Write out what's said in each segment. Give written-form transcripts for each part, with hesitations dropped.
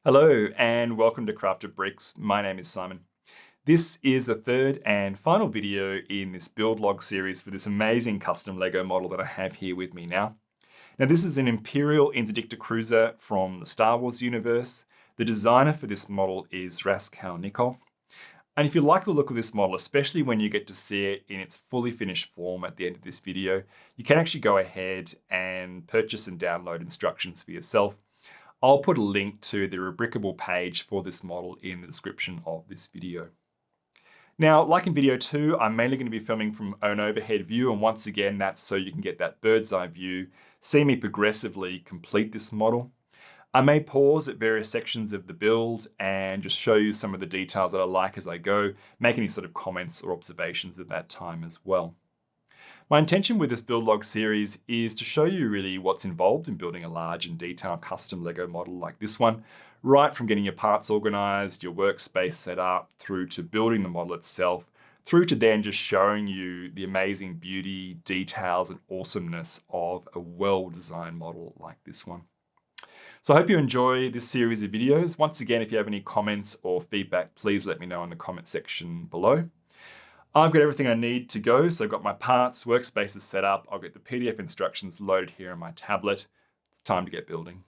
Hello and welcome to Crafted Bricks. My name is Simon. This is the third and final video in this build log series for this amazing custom Lego model that I have here with me now. Now this is an Imperial Interdictor-class from the Star Wars universe. The designer for this model is Raskolnikov. And if you like the look of this model, especially when you get to see it in its fully finished form at the end of this video, you can actually go ahead and purchase and download instructions for yourself. I'll put a link to the rubricable page for this model in the description of this video. Now, like in video 2, I'm mainly going to be filming from an overhead view, and once again, that's so you can get that bird's eye view, see me progressively complete this model. I may pause at various sections of the build and just show you some of the details that I like as I go, make any sort of comments or observations at that time as well. My intention with this build log series is to show you really what's involved in building a large and detailed custom Lego model like this one, right from getting your parts organized, your workspace set up, through to building the model itself, through to then just showing you the amazing beauty, details, and awesomeness of a well-designed model like this one. So I hope you enjoy this series of videos. Once again, if you have any comments or feedback, please let me know in the comment section below. I've got everything I need to go, so I've got my parts, workspaces set up, I'll get the PDF instructions loaded here on my tablet. It's time to get building.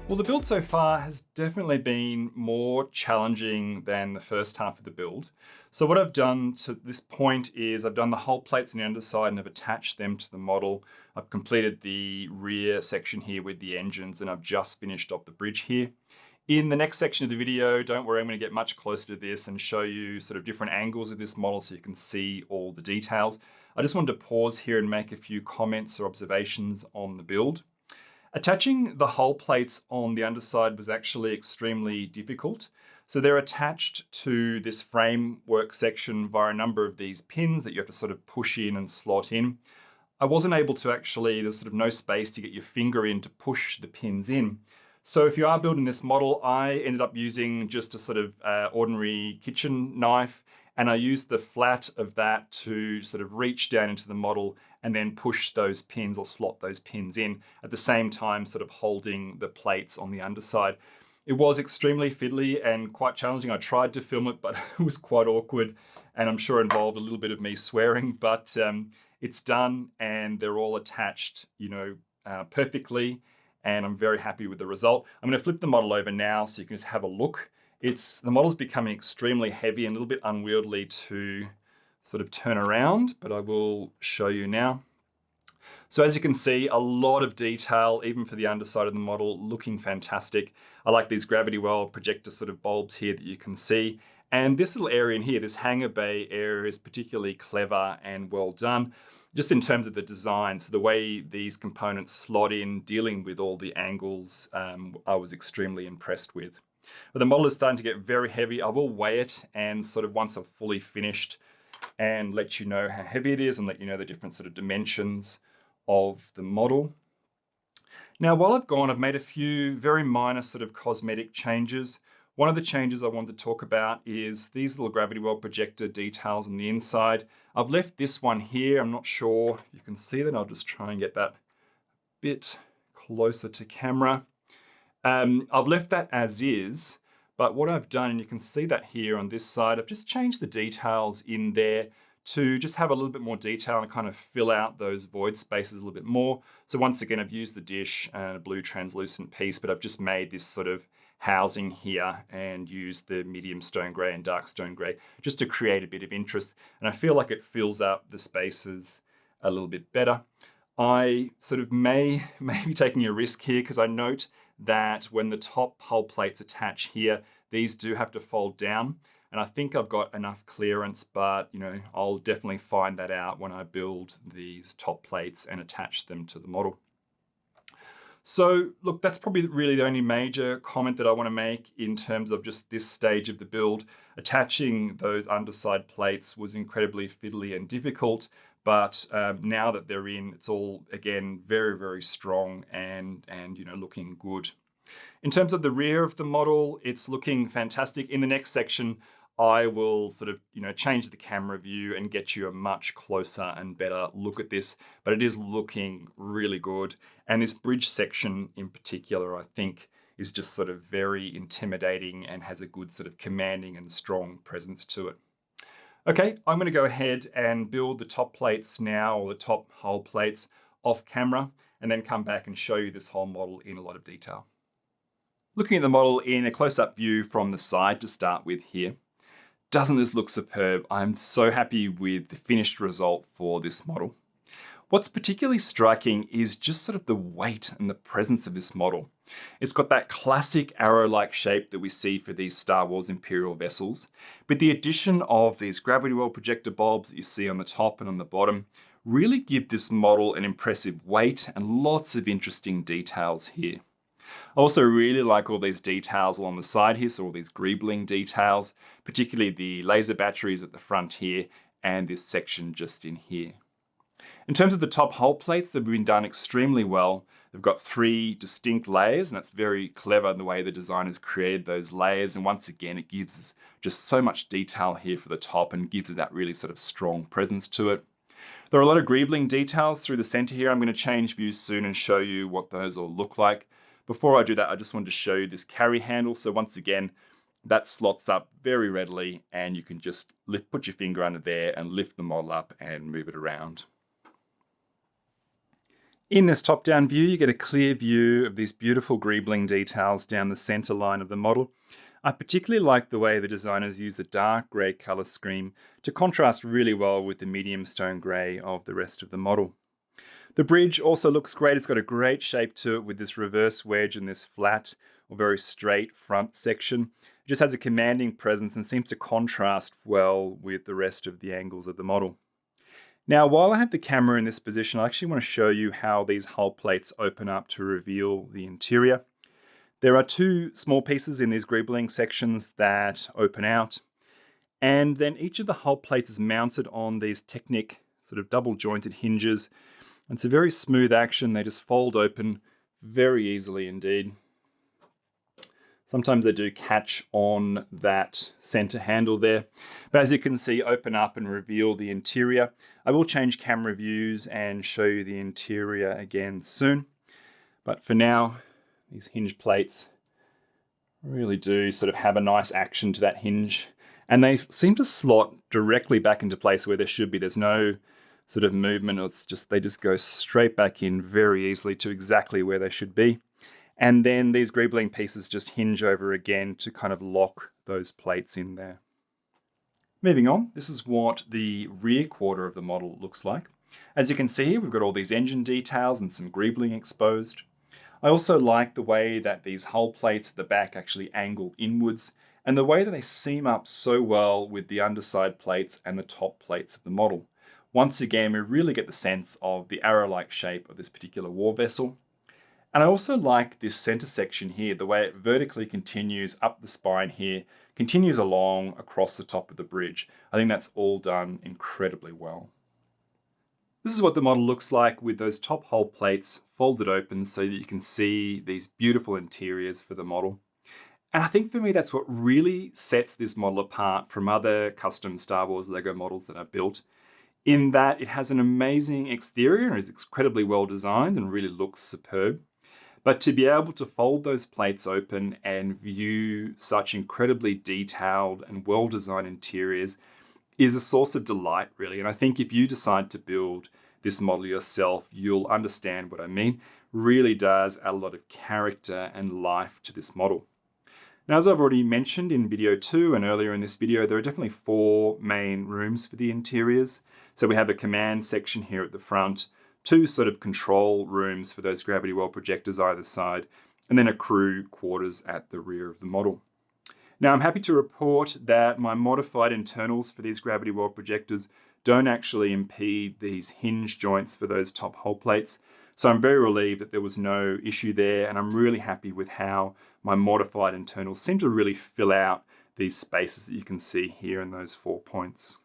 Well, the build so far has definitely been more challenging than the first half of the build. So what I've done to this point is I've done the hull plates on the underside and I've attached them to the model. I've completed the rear section here with the engines and I've just finished off the bridge here. In the next section of the video, don't worry, I'm going to get much closer to this and show you sort of different angles of this model so you can see all the details. I just wanted to pause here and make a few comments or observations on the build. Attaching the hull plates on the underside was actually extremely difficult. So they're attached to this framework section via a number of these pins that you have to sort of push in and slot in. I wasn't able to actually, there's sort of no space to get your finger in to push the pins in. So if you are building this model, I ended up using just a sort of ordinary kitchen knife, and I used the flat of that to sort of reach down into the model and then push those pins or slot those pins in at the same time, sort of holding the plates on the underside. It was extremely fiddly and quite challenging. I tried to film it, but it was quite awkward, and I'm sure involved a little bit of me swearing, but it's done and they're all attached, perfectly, and I'm very happy with the result. I'm going to flip the model over now so you can just have a look. The model's becoming extremely heavy and a little bit unwieldy to sort of turn around, but I will show you now. So as you can see, a lot of detail, even for the underside of the model, looking fantastic. I like these gravity well projector sort of bulbs here that you can see. And this little area in here, this hangar bay area, is particularly clever and well done, just in terms of the design. So the way these components slot in, dealing with all the angles, I was extremely impressed with. But the model is starting to get very heavy. I will weigh it, and sort of once I've fully finished, and let you know how heavy it is and let you know the different sort of dimensions of the model. Now, while I've gone, I've made a few very minor sort of cosmetic changes. One of the changes I wanted to talk about is these little gravity well projector details on the inside. I've left this one here. I'm not sure if you can see that. I'll just try and get that a bit closer to camera. I've left that as is, but what I've done, and you can see that here on this side, I've just changed the details in there to just have a little bit more detail and kind of fill out those void spaces a little bit more. So once again, I've used the dish and a blue translucent piece, but I've just made this sort of housing here and used the medium stone grey and dark stone grey just to create a bit of interest. And I feel like it fills up the spaces a little bit better. I sort of may be taking a risk here, because I note that when the top hull plates attach here, these do have to fold down. And I think I've got enough clearance, but I'll definitely find that out when I build these top plates and attach them to the model. So look, that's probably really the only major comment that I want to make in terms of just this stage of the build. Attaching those underside plates was incredibly fiddly and difficult, but now that they're in, it's all, again, very, very strong and looking good. In terms of the rear of the model, it's looking fantastic. In the next section, I will sort of, change the camera view and get you a much closer and better look at this, but it is looking really good. And this bridge section in particular, I think, is just sort of very intimidating and has a good sort of commanding and strong presence to it. Okay, I'm going to go ahead and build the top plates now, or the top hull plates, off camera, and then come back and show you this whole model in a lot of detail. Looking at the model in a close-up view from the side to start with here, doesn't this look superb? I'm so happy with the finished result for this model. What's particularly striking is just sort of the weight and the presence of this model. It's got that classic arrow-like shape that we see for these Star Wars Imperial vessels, but the addition of these gravity well projector bulbs that you see on the top and on the bottom really give this model an impressive weight and lots of interesting details here. I also really like all these details along the side here, so all these greebling details, particularly the laser batteries at the front here and this section just in here. In terms of the top hull plates, they've been done extremely well. They've got 3 distinct layers, and that's very clever in the way the designers created those layers. And once again, it gives us just so much detail here for the top and gives it that really sort of strong presence to it. There are a lot of greebling details through the center here. I'm going to change views soon and show you what those all look like. Before I do that, I just wanted to show you this carry handle. So once again, that slots up very readily, and you can just put your finger under there and lift the model up and move it around. In this top-down view, you get a clear view of these beautiful greebling details down the center line of the model. I particularly like the way the designers use the dark grey color scheme to contrast really well with the medium stone grey of the rest of the model. The bridge also looks great. It's got a great shape to it with this reverse wedge and this flat or very straight front section. It just has a commanding presence and seems to contrast well with the rest of the angles of the model. Now, while I have the camera in this position, I actually want to show you how these hull plates open up to reveal the interior. There are 2 small pieces in these greebling sections that open out, and then each of the hull plates is mounted on these Technic sort of double jointed hinges. It's a very smooth action. They just fold open very easily indeed. Sometimes they do catch on that center handle there. But as you can see, open up and reveal the interior. I will change camera views and show you the interior again soon. But for now, these hinge plates Really do sort of have a nice action to that hinge. And they seem to slot directly back into place where they should be. There's no sort of movement. It's just, they just go straight back in very easily to exactly where they should be. And then these greebling pieces just hinge over again to kind of lock those plates in there. Moving on, this is what the rear quarter of the model looks like. As you can see here, we've got all these engine details and some greebling exposed. I also like the way that these hull plates at the back actually angle inwards, and the way that they seam up so well with the underside plates and the top plates of the model. Once again, we really get the sense of the arrow-like shape of this particular war vessel. And I also like this center section here, the way it vertically continues up the spine here, continues along across the top of the bridge. I think that's all done incredibly well. This is what the model looks like with those top hull plates folded open so that you can see these beautiful interiors for the model. And I think for me, that's what really sets this model apart from other custom Star Wars Lego models that are built, in that it has an amazing exterior and is incredibly well designed and really looks superb. But to be able to fold those plates open and view such incredibly detailed and well-designed interiors is a source of delight, really. And I think if you decide to build this model yourself, you'll understand what I mean. Really does add a lot of character and life to this model. Now, as I've already mentioned in video 2 and earlier in this video, there are definitely 4 main rooms for the interiors. So we have a command section here at the front, 2 sort of control rooms for those gravity well projectors either side, and then a crew quarters at the rear of the model. Now, I'm happy to report that my modified internals for these gravity well projectors don't actually impede these hinge joints for those top hull plates. So I'm very relieved that there was no issue there, and I'm really happy with how my modified internals seem to really fill out these spaces that you can see here in those 4 points.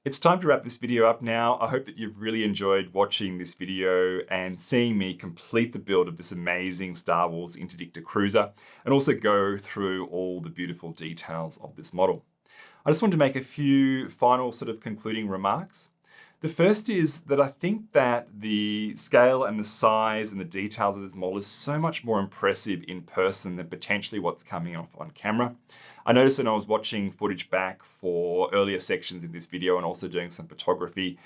It's time to wrap this video up now. I hope that you've really enjoyed watching this video and seeing me complete the build of this amazing Star Wars Interdictor Cruiser, and also go through all the beautiful details of this model. I just want to make a few final sort of concluding remarks. The first is that I think that the scale and the size and the details of this model is so much more impressive in person than potentially what's coming off on camera. I noticed when I was watching footage back for earlier sections in this video and also doing some photography,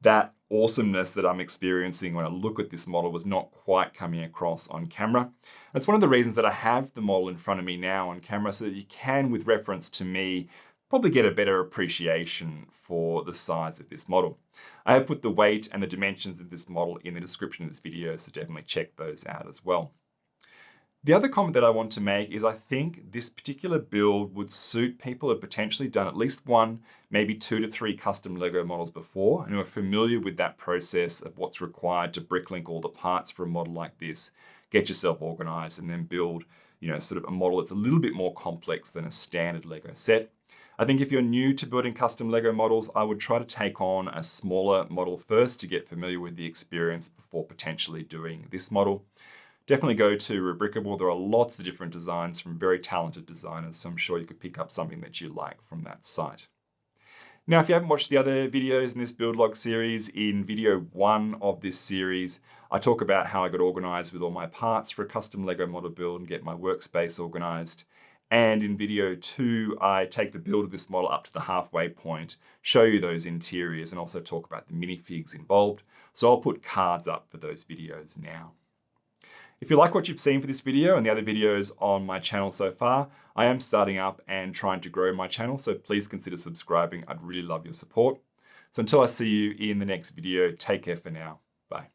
that awesomeness that I'm experiencing when I look at this model was not quite coming across on camera. That's one of the reasons that I have the model in front of me now on camera, so that you can, with reference to me, probably get a better appreciation for the size of this model. I have put the weight and the dimensions of this model in the description of this video, so definitely check those out as well. The other comment that I want to make is I think this particular build would suit people who have potentially done at least 1, maybe 2 to 3 custom Lego models before, and who are familiar with that process of what's required to bricklink all the parts for a model like this, get yourself organized, and then build, sort of a model that's a little bit more complex than a standard Lego set. I think if you're new to building custom Lego models, I would try to take on a smaller model first to get familiar with the experience before potentially doing this model. Definitely go to Rubricable. There are lots of different designs from very talented designers, so I'm sure you could pick up something that you like from that site. Now, if you haven't watched the other videos in this build log series, in video 1 of this series, I talk about how I got organized with all my parts for a custom Lego model build and get my workspace organized. And in video 2, I take the build of this model up to the halfway point, show you those interiors, and also talk about the minifigs involved. So I'll put cards up for those videos now. If you like what you've seen for this video and the other videos on my channel so far, I am starting up and trying to grow my channel, so please consider subscribing. I'd really love your support. So until I see you in the next video, take care for now. Bye.